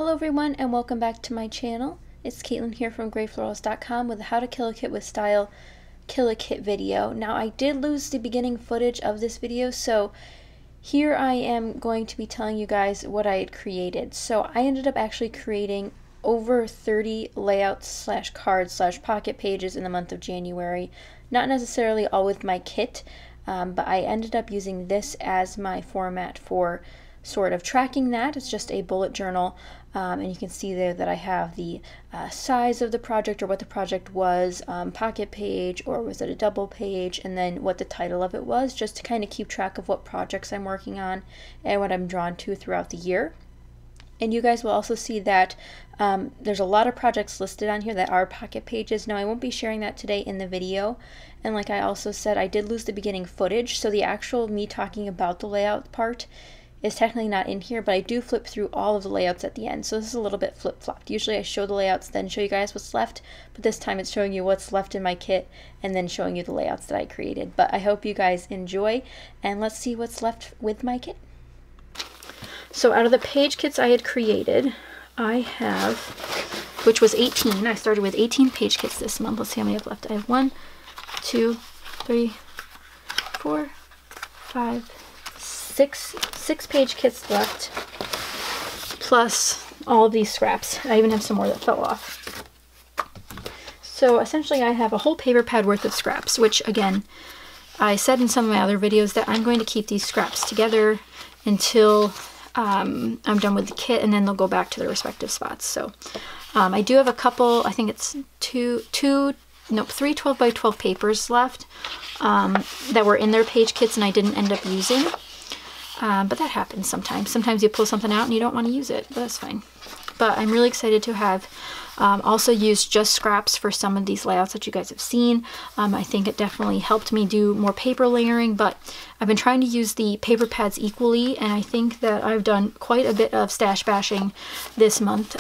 Hello everyone and welcome back to my channel. It's Caitlin here from Florals.com with a How to Kill a Kit with Style Kill a Kit video. Now I did lose the beginning footage of this video, so here I am going to be telling you guys what I had created. So I ended up actually creating over 30 layouts slash cards slash pocket pages in the month of January. Not necessarily all with my kit, but I ended up using this as my format for sort of tracking that. It's just a bullet journal, and you can see there that I have the size of the project or what the project was, pocket page or was it a double page, and then what the title of it was, just to kind of keep track of what projects I'm working on and what I'm drawn to throughout the year. And you guys will also see that there's a lot of projects listed on here that are pocket pages. Now I won't be sharing that today in the video, and like I also said, I did lose the beginning footage, so the actual me talking about the layout part is technically not in here, but I do flip through all of the layouts at the end, so this is a little bit flip-flopped. Usually I show the layouts, then show you guys what's left, but this time it's showing you what's left in my kit and then showing you the layouts that I created. But I hope you guys enjoy, and let's see what's left with my kit. So out of the page kits I had created, I have, which was 18, I started with 18 page kits this month. Let's see how many I have left. I have 1, 2, 3, 4, 5, 6 page kits left, plus all of these scraps. I even have some more that fell off. So essentially I have a whole paper pad worth of scraps, which again, I said in some of my other videos that I'm going to keep these scraps together until I'm done with the kit, and then they'll go back to their respective spots. So I do have a couple, I think it's three 12 by 12 papers left that were in their page kits and I didn't end up using. But that happens sometimes. Sometimes you pull something out and you don't want to use it, but that's fine. But I'm really excited to have also used just scraps for some of these layouts that you guys have seen. I think it definitely helped me do more paper layering, but I've been trying to use the paper pads equally, and I think that I've done quite a bit of stash bashing this month.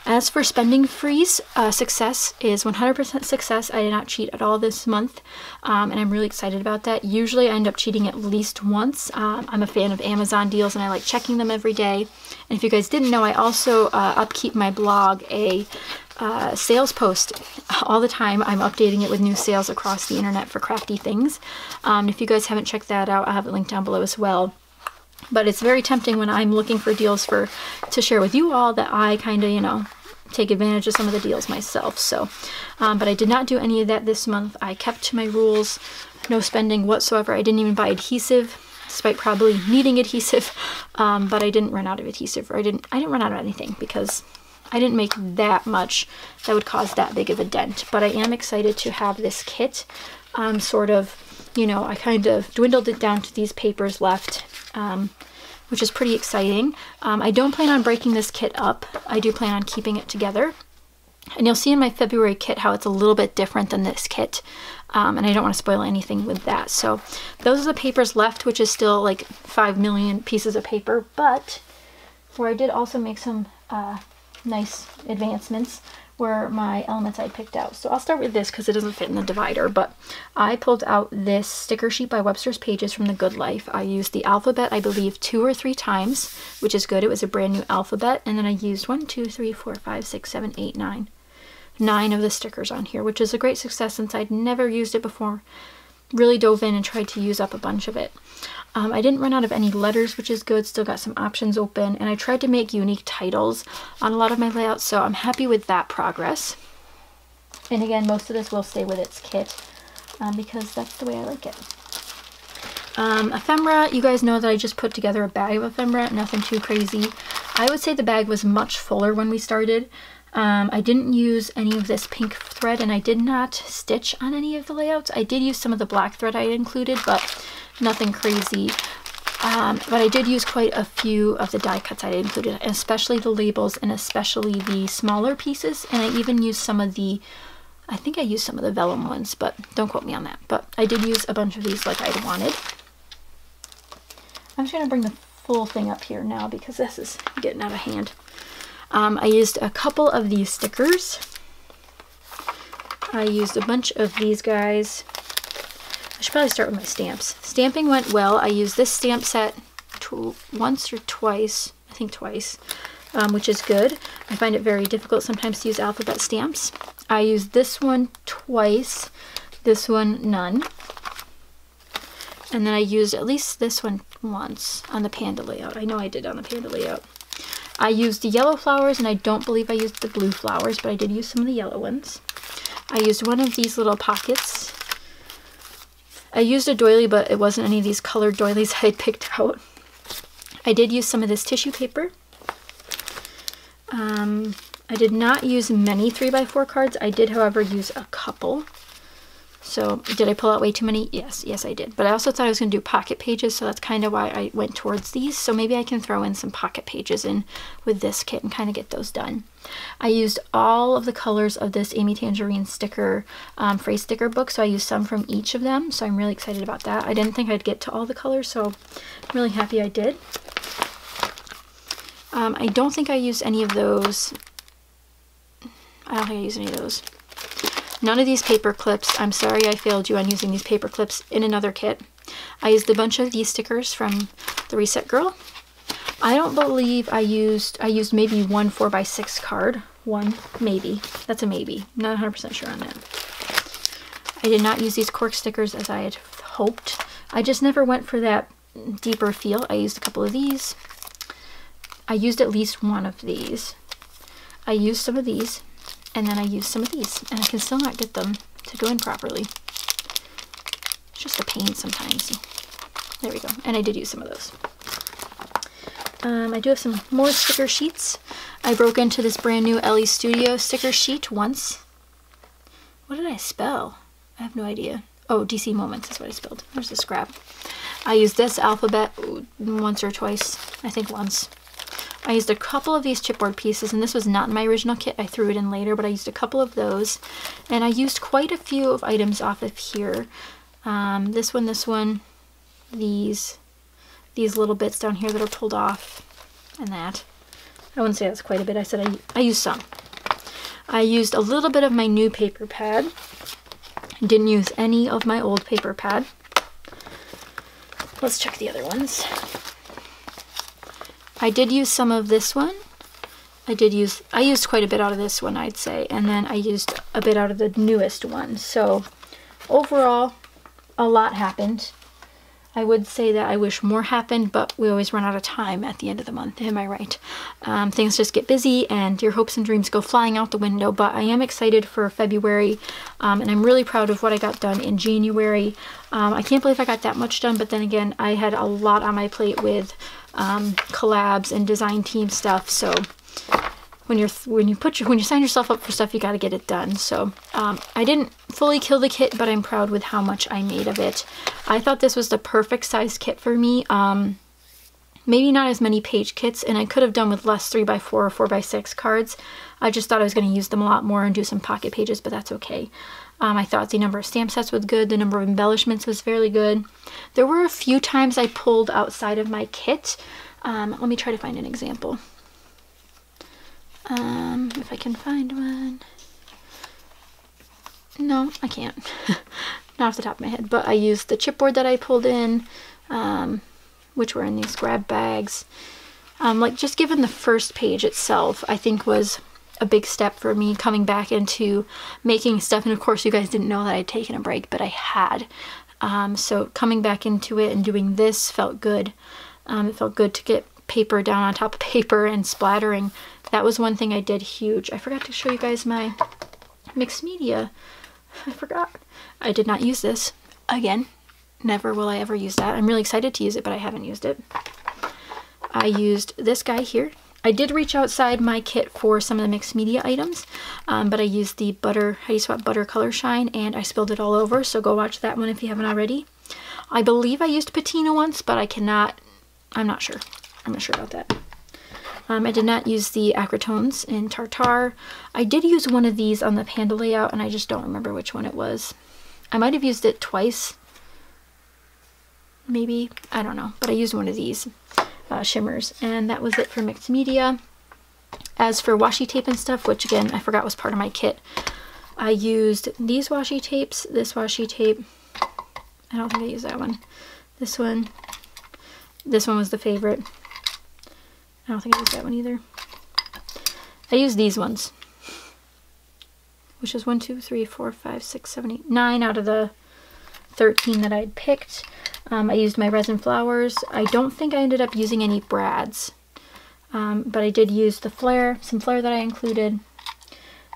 As for spending freeze, success is 100% success. I did not cheat at all this month, and I'm really excited about that. Usually I end up cheating at least once. I'm a fan of Amazon deals and I like checking them every day. And if you guys didn't know, I also upkeep my blog a sales post all the time. I'm updating it with new sales across the internet for crafty things. If you guys haven't checked that out, I'll have it linked down below as well. But it's very tempting when I'm looking for deals to share with you all that I kind of, you know, take advantage of some of the deals myself. So, but I did not do any of that this month. I kept to my rules, no spending whatsoever. I didn't even buy adhesive, despite probably needing adhesive, but I didn't run out of adhesive, or I didn't run out of anything because I didn't make that much that would cause that big of a dent. But I am excited to have this kit. Sort of, you know, I kind of dwindled it down to these papers left, which is pretty exciting. I don't plan on breaking this kit up. I do plan on keeping it together. And you'll see in my February kit how it's a little bit different than this kit. And I don't want to spoil anything with that. So those are the papers left, which is still like 5 million pieces of paper. But where I did also make some nice advancements were my elements I picked out. So I'll start with this because it doesn't fit in the divider, but I pulled out this sticker sheet by Webster's Pages from The Good Life. I used the alphabet, I believe, 2 or 3 times, which is good. It was a brand new alphabet, and then I used 1, 2, 3, 4, 5, 6, 7, 8, 9 of the stickers on here, which is a great success since I'd never used it before. Really dove in and tried to use up a bunch of it. I didn't run out of any letters, which is good. Still got some options open, and I tried to make unique titles on a lot of my layouts, so I'm happy with that progress. And again, most of this will stay with its kit because that's the way I like it. Ephemera, you guys know that I just put together a bag of ephemera, nothing too crazy. I would say the bag was much fuller when we started. I didn't use any of this pink thread, and I did not stitch on any of the layouts. I did use some of the black thread I included, but nothing crazy. But I did use quite a few of the die cuts I included, especially the labels and especially the smaller pieces. And I even used some of the, I think I used some of the vellum ones, but don't quote me on that. But I did use a bunch of these like I wanted. I'm just going to bring the full thing up here now because this is getting out of hand. I used a couple of these stickers. I used a bunch of these guys. I should probably start with my stamps. Stamping went well. I used this stamp set once or twice, I think twice. which is good. I find it very difficult sometimes to use alphabet stamps. I used this one twice, this one none. And then I used at least this one once on the panda layout. I know I did on the panda layout. I used the yellow flowers, and I don't believe I used the blue flowers, but I did use some of the yellow ones. I used one of these little pockets. I used a doily, but it wasn't any of these colored doilies I picked out. I did use some of this tissue paper. I did not use many 3x4 cards. I did, however, use a couple. So, did I pull out way too many? Yes, I did. But I also thought I was going to do pocket pages, so that's kind of why I went towards these. So maybe I can throw in some pocket pages in with this kit and kind of get those done. I used all of the colors of this Amy Tangerine sticker, phrase sticker book, so I used some from each of them. So I'm really excited about that. I didn't think I'd get to all the colors, so I'm really happy I did. I don't think I used any of those. I don't think I used any of those. None of these paper clips. I'm sorry I failed you on using these paper clips in another kit. I used a bunch of these stickers from the Reset Girl. I don't believe I used maybe one 4x6 card. One, maybe. That's a maybe. Not 100% sure on that. I did not use these cork stickers as I had hoped. I just never went for that deeper feel. I used a couple of these. I used at least one of these. I used some of these. And then I used some of these, and I can still not get them to go in properly. It's just a pain sometimes. There we go. And I did use some of those. I do have some more sticker sheets. I broke into this brand new Ellie Studio sticker sheet once. What did I spell? I have no idea. Oh, DC Moments is what I spelled. There's the scrap. I used this alphabet once or twice. I think once. I used a couple of these chipboard pieces, and this was not in my original kit. I threw it in later, but I used a couple of those. And I used quite a few of items off of here. This one, these little bits down here that are pulled off, and that. I wouldn't say that's quite a bit. I said I used some. I used a little bit of my new paper pad. Didn't use any of my old paper pad. Let's check the other ones. I did use some of this one. I used quite a bit out of this one, I'd say, and then I used a bit out of the newest one. So overall, a lot happened. I would say that I wish more happened, but we always run out of time at the end of the month. Am I right? Things just get busy and your hopes and dreams go flying out the window, but I am excited for February, and I'm really proud of what I got done in January. I can't believe I got that much done, but then again, I had a lot on my plate with collabs and design team stuff, so when you sign yourself up for stuff, you got to get it done. So I didn't fully kill the kit, but I'm proud with how much I made of it. I thought this was the perfect size kit for me. Maybe not as many page kits, and I could have done with less 3x4 or 4x6 cards. I just thought I was going to use them a lot more and do some pocket pages, but that's okay. I thought the number of stamp sets was good. The number of embellishments was fairly good. There were a few times I pulled outside of my kit. Let me try to find an example. If I can find one. No, I can't. Not off the top of my head. But I used the chipboard that I pulled in, which were in these grab bags. Like, just given the first page itself, I think was a big step for me coming back into making stuff. And of course, you guys didn't know that I'd taken a break, but I had. So coming back into it and doing this felt good. It felt good to get paper down on top of paper and splattering. That was one thing I did huge. I forgot to show you guys my mixed media. I forgot. I did not use this. Again, never will I ever use that. I'm really excited to use it, but I haven't used it. I used this guy here. I did reach outside my kit for some of the mixed media items, but I used the butter, Heidi Swap Butter Color Shine, and I spilled it all over, so go watch that one if you haven't already. I believe I used patina once, but I'm not sure. I'm not sure about that. I did not use the Acrotones in Tartar. I did use one of these on the panda layout, and I just don't remember which one it was. I might have used it twice. Maybe. I don't know. But I used one of these shimmers, and that was it for mixed media. As for washi tape and stuff, which again, I forgot was part of my kit, I used these washi tapes, this washi tape. I don't think I used that one. This one. This one was the favorite. I don't think I used that one either. I used these ones, which is 1, 2, 3, 4, 5, 6, 7, 8, 9 out of the 13 that I'd picked. I used my resin flowers. I don't think I ended up using any brads, but I did use the some flare that I included.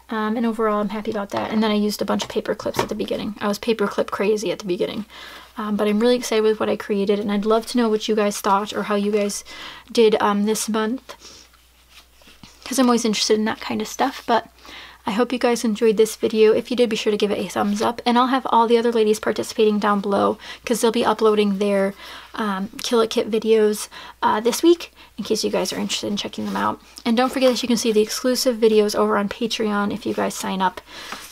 And overall, I'm happy about that. And then I used a bunch of paper clips at the beginning. I was paper clip crazy at the beginning. But I'm really excited with what I created, and I'd love to know what you guys thought or how you guys did this month, because I'm always interested in that kind of stuff. But I hope you guys enjoyed this video. If you did, be sure to give it a thumbs up, and I'll have all the other ladies participating down below because they'll be uploading their Kill It Kit videos this week, in case you guys are interested in checking them out. And don't forget that you can see the exclusive videos over on Patreon if you guys sign up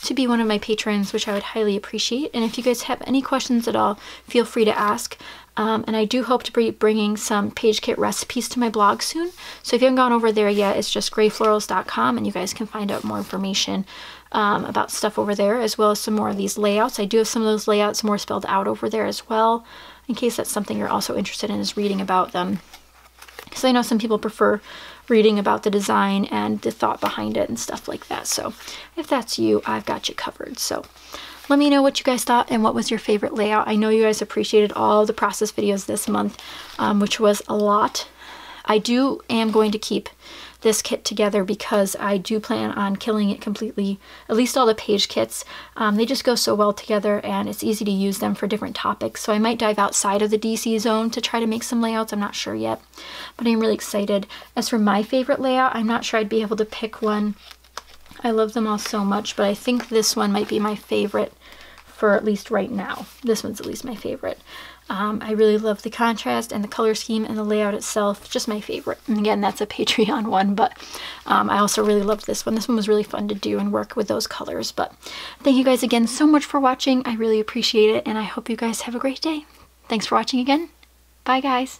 to be one of my patrons, which I would highly appreciate. And if you guys have any questions at all, feel free to ask. And I do hope to be bringing some page kit recipes to my blog soon. So if you haven't gone over there yet, it's just grayflorals.com, and you guys can find out more information about stuff over there, as well as some more of these layouts. I do have some of those layouts more spelled out over there as well, in case that's something you're also interested in, is reading about them. Because I know some people prefer reading about the design and the thought behind it and stuff like that. So if that's you, I've got you covered. So let me know what you guys thought and what was your favorite layout. I know you guys appreciated all the process videos this month, which was a lot. I am going to keep this kit together because I do plan on killing it completely, at least all the page kits. They just go so well together, and it's easy to use them for different topics. So I might dive outside of the DC zone to try to make some layouts. I'm not sure yet, but I'm really excited. As for my favorite layout, I'm not sure I'd be able to pick one. I love them all so much, but I think this one might be my favorite for at least right now. This one's at least my favorite. I really love the contrast and the color scheme and the layout itself, just my favorite. And again, that's a Patreon one, but I also really loved this one. This one was really fun to do and work with those colors. But thank you guys again so much for watching. I really appreciate it, and I hope you guys have a great day. Thanks for watching again. Bye, guys.